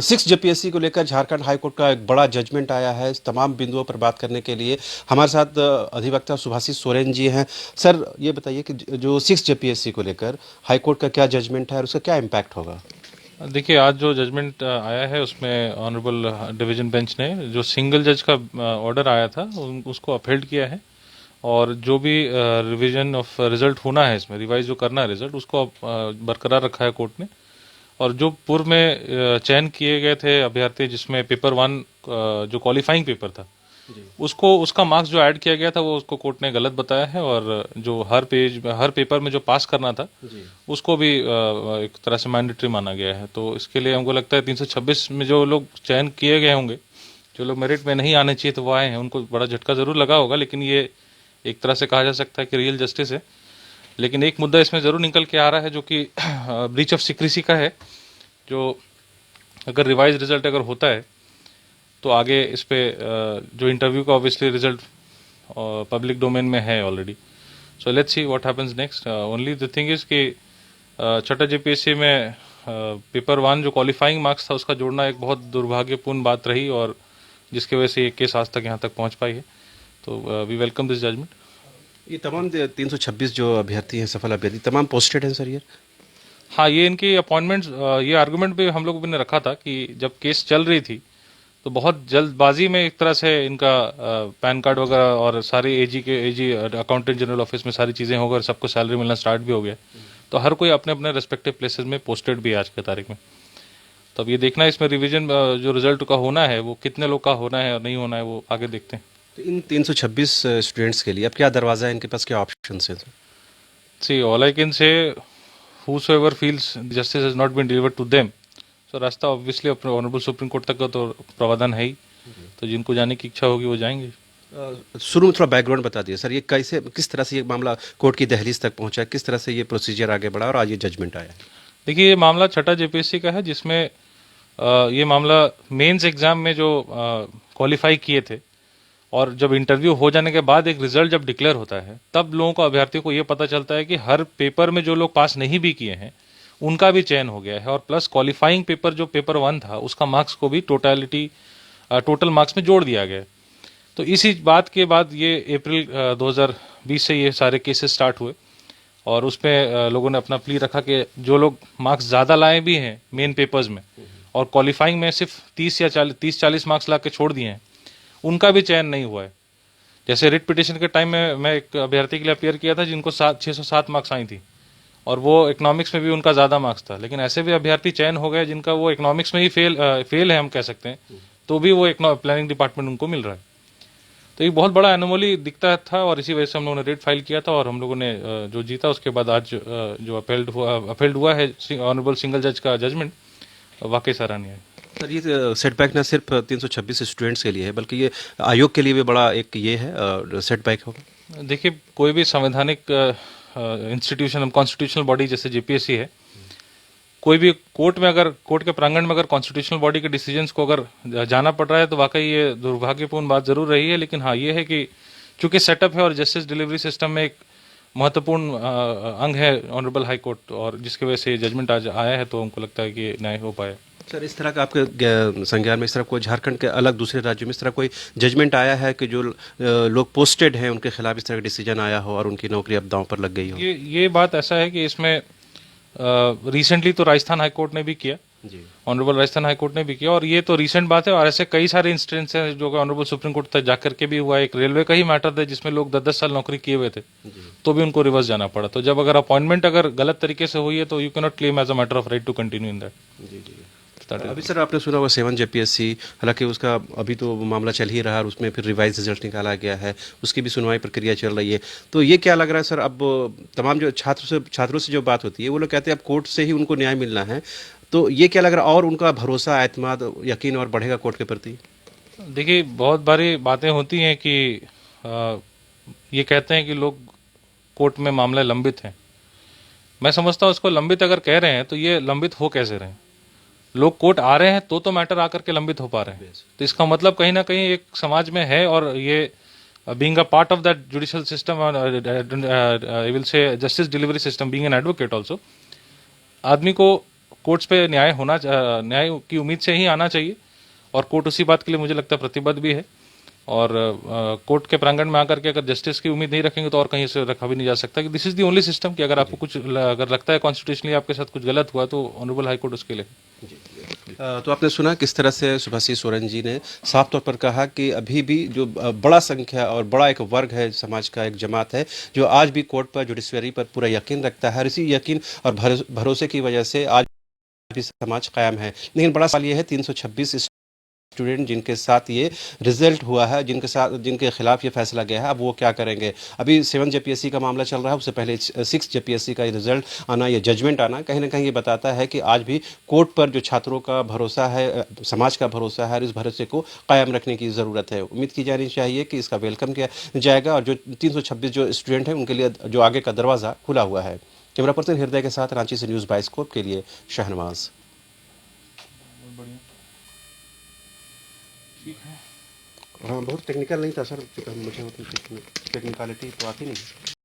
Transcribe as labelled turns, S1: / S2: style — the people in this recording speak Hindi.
S1: सिक्स जेपीएससी को लेकर झारखंड हाई कोर्ट का एक बड़ा जजमेंट आया है। इस तमाम बिंदुओं पर बात करने के लिए हमारे साथ अधिवक्ता सुभाषित सोरेन जी हैं। सर, ये बताइए कि जो सिक्स जेपीएससी को लेकर हाई कोर्ट का क्या जजमेंट है और उसका क्या इम्पैक्ट होगा।
S2: देखिए, आज जो जजमेंट आया है उसमें ऑनरेबल डिवीजन बेंच ने जो सिंगल जज का ऑर्डर आया था उसको अपहेल्ड किया है। और जो भी रिवीजन ऑफ रिजल्ट होना है, इसमें रिवाइज जो करना है रिजल्ट, उसको बरकरार रखा है कोर्ट ने। और जो पूर्व में चयन किए गए थे अभ्यर्थी, जिसमें पेपर वन जो क्वालिफाइंग पेपर था, उसको उसका मार्क्स जो ऐड किया गया था वो उसको कोर्ट ने गलत बताया है। और जो हर पेपर में जो पास करना था उसको भी एक तरह से मैंडेटरी माना गया है। तो इसके लिए हमको लगता है 326 में जो लोग चयन किए गए होंगे, जो लोग मेरिट में नहीं आने चाहिए तो वो आए हैं, उनको बड़ा झटका जरूर लगा होगा। लेकिन ये एक तरह से कहा जा सकता है कि रियल जस्टिस है। लेकिन एक मुद्दा इसमें जरूर निकल के आ रहा है, जो कि ब्रीच ऑफ सीक्रेसी का है। जो अगर रिवाइज रिजल्ट अगर होता है तो आगे इस पे जो इंटरव्यू का ऑब्वियसली रिजल्ट पब्लिक डोमेन में है already. So let's see what happens next. Only the thing is कि छठा जेपीएससी में पेपर वन जो क्वालिफाइंग मार्क्स था उसका जोड़ना एक बहुत दुर्भाग्यपूर्ण बात रही, और जिसकी वजह से ये केस आज तक यहाँ तक पहुँच पाई है। तो वी वेलकम दिस जजमेंट।
S1: ये तमाम 326 जो अभ्यर्थी हैं, सफल अभ्यर्थी, तमाम पोस्टेड हैं सर ये।
S2: हाँ, ये इनकी अपॉइंटमेंट्स, ये आर्गुमेंट भी हम लोगों ने रखा था कि जब केस चल रही थी तो बहुत जल्दबाजी में एक तरह से इनका पैन कार्ड वगैरह और सारी एजी अकाउंटेंट जनरल ऑफिस में सारी चीज़ें हो गई, सबको सैलरी मिलना स्टार्ट भी हो गया। तो हर कोई अपने अपने रेस्पेक्टिव प्लेसेस में पोस्टेड भी है आज के तारीख में। तो अब ये देखना है इसमें रिवीजन जो रिजल्ट का होना है वो कितने लोग का होना है और नहीं होना है, वो आगे देखते हैं।
S1: तो इन 326 स्टूडेंट्स के लिए अब क्या दरवाज़ा है, इनके पास क्या ऑप्शन है sir.
S2: See all I can say, whosoever feels justice has not been delivered to them, तो रास्ता ऑब्वियसली अपने ऑनरेबल सुप्रीम कोर्ट तक का तो प्रावधान है ही। तो जिनको जाने की इच्छा होगी वो जाएंगे।
S1: शुरू में थोड़ा बैकग्राउंड बता दिए सर, ये कैसे किस तरह से ये मामला कोर्ट की दहलीज तक पहुंचा, किस तरह से ये प्रोसीजर आगे बढ़ा और आज ये जजमेंट आया।
S2: देखिए, ये मामला छठा जेपीएससी का है, जिसमें ये मामला मेंस एग्जाम में जो क्वालिफाई किए थे और जब इंटरव्यू हो जाने के बाद एक रिजल्ट जब डिक्लेयर होता है, तब लोगों को, अभ्यर्थियों को ये पता चलता है कि हर पेपर में जो लोग पास नहीं भी किए हैं उनका भी चयन हो गया है। और प्लस क्वालिफाइंग पेपर जो पेपर वन था उसका मार्क्स को भी टोटल मार्क्स में जोड़ दिया गया। तो इसी बात के बाद ये अप्रैल 2020 से ये सारे केसेस स्टार्ट हुए। और उसमें लोगों ने अपना प्ली रखा कि जो लोग मार्क्स ज़्यादा लाए भी हैं मेन पेपर्स में और क्वालिफाइंग में सिर्फ 30-40 मार्क्स ला के छोड़ दिए हैं, उनका भी चयन नहीं हुआ है। जैसे रिट पिटिशन के टाइम में मैं एक अभ्यर्थी के लिए अपियर किया था जिनको 607 मार्क्स आई थी, और वो इकोनॉमिक्स में भी उनका ज़्यादा मार्क्स था। लेकिन ऐसे भी अभ्यर्थी चयन हो गए जिनका वो इकोनॉमिक्स में ही फेल है, हम कह सकते हैं, तो भी वो प्लानिंग डिपार्टमेंट उनको मिल रहा है। तो एक बहुत बड़ा एनोमली दिखता था, और इसी वजह से हम लोगों ने रेट फाइल किया था। और हम लोगों ने जो जीता, उसके बाद आज जो अपहेल्ड हुआ है ऑनरेबल सिंगल जज का जजमेंट, वाकई सराहनीय है।
S1: सर, ये सेटबैक ना सिर्फ 326 स्टूडेंट्स के लिए है बल्कि ये आयोग के लिए भी बड़ा एक ये है सेटबैक होगा।
S2: देखिए, कोई भी संवैधानिक इंस्टीट्यूशन, कॉन्स्टिट्यूशनल बॉडी जैसे जेपीएससी है, कोई भी कोर्ट के प्रांगण में अगर कॉन्स्टिट्यूशनल बॉडी के डिसीजंस को अगर जाना पड़ रहा है तो वाकई ये दुर्भाग्यपूर्ण बात जरूर रही है। लेकिन हाँ, ये है कि चूंकि सेटअप है और जस्टिस डिलीवरी सिस्टम में एक महत्वपूर्ण अंग है ऑनरेबल हाई कोर्ट, और जिसकी वजह से जजमेंट आज आया है, तो हमको लगता है कि न्याय हो पाए।
S1: सर, इस तरह का आपके संज्ञान में इस तरह कोई झारखंड के अलग दूसरे राज्यों में इस तरह कोई जजमेंट आया है कि जो लोग पोस्टेड हैं उनके खिलाफ इस तरह का डिसीजन आया हो और उनकी नौकरी अब दांव पर लग गई हो।
S2: ये बात ऐसा है कि इसमें रिसेंटली तो राजस्थान हाईकोर्ट ने भी किया, ऑनरेबल राजस्थान हाईकोर्ट ने भी किया, और ये तो रिसेंट बात है। और ऐसे कई सारे इंसिडेंट्स हैं जो कि ऑनरेबल सुप्रीम कोर्ट तक जाकर के भी हुआ। एक रेलवे का ही मैटर था जिसमें लोग 10-10 साल नौकरी किए हुए थे, तो भी उनको रिवर्स जाना पड़ा। तो जब अगर अपॉइंटमेंट अगर गलत तरीके से हुई है तो you can not claim as a matter of right to continue in that.
S1: अभी सर आपने सुना हुआ 7 जेपीएससी, हालांकि उसका अभी तो मामला चल ही रहा है और उसमें फिर रिवाइज रिजल्ट निकाला गया है, उसकी भी सुनवाई प्रक्रिया चल रही है। तो ये क्या लग रहा है सर, अब तमाम जो छात्रों से जो बात होती है वो लोग कहते हैं अब कोर्ट से ही उनको न्याय मिलना है, तो ये क्या लग रहा है और उनका भरोसा, एतमाद, यकीन और बढ़ेगा कोर्ट के प्रति।
S2: देखिए, बहुत बारी बातें होती हैं कि ये कहते हैं कि लोग कोर्ट में मामले लंबित हैं। मैं समझता हूँ उसको लंबित अगर कह रहे हैं तो ये लंबित हो कैसे रहे हैं। लोग कोर्ट आ रहे हैं तो मैटर आकर के लंबित हो पा रहे हैं। तो इसका मतलब कहीं ना कहीं एक समाज में है, और ये being a part of that judicial system, I will say justice delivery system, being an advocate also, आदमी को कोर्ट्स पे न्याय की उम्मीद से ही आना चाहिए और कोर्ट उसी बात के लिए मुझे लगता है प्रतिबद्ध भी है। और कोर्ट के प्रांगण में आकर के अगर जस्टिस की उम्मीद नहीं रखेंगे तो और कहीं से रखा भी नहीं जा सकता कि this is the only system कि अगर आपको कुछ अगर लगता है कॉन्स्टिट्यूशनली आपके साथ कुछ गलत हुआ तो ऑनरेबल हाई कोर्ट उसके लिए।
S1: तो आपने सुना किस तरह से सुभाषी सोरेन जी ने साफ तौर पर कहा कि अभी भी जो बड़ा संख्या और बड़ा एक वर्ग है, समाज का एक जमात है जो आज भी कोर्ट पर, जुडिशरी पर पूरा यकीन रखता है और इसी यकीन और भरोसे की वजह से आज भी समाज कायम है। लेकिन बड़ा सवाल ये है 326 स्टूडेंट जिनके साथ ये रिजल्ट हुआ है, जिनके खिलाफ ये फैसला गया है, अब वो क्या करेंगे। अभी 7 जेपीएससी का मामला चल रहा है, उससे पहले 6 जेपीएससी का रिजल्ट आना, ये जजमेंट आना कहीं ना कहीं ये बताता है कि आज भी कोर्ट पर जो छात्रों का भरोसा है, समाज का भरोसा है, इस भरोसे को कायम रखने की ज़रूरत है। उम्मीद की जानी चाहिए कि इसका वेलकम किया जाएगा और जो 326 जो स्टूडेंट हैं उनके लिए जो आगे का दरवाज़ा खुला हुआ है। कैमरा पर्सन हृदय के साथ रांची से न्यूज़ बाइस्कोप के लिए शाहनवाज। हाँ, बहुत टेक्निकल नहीं था सर, मुझे टेक्निकलिटी तो आती नहीं।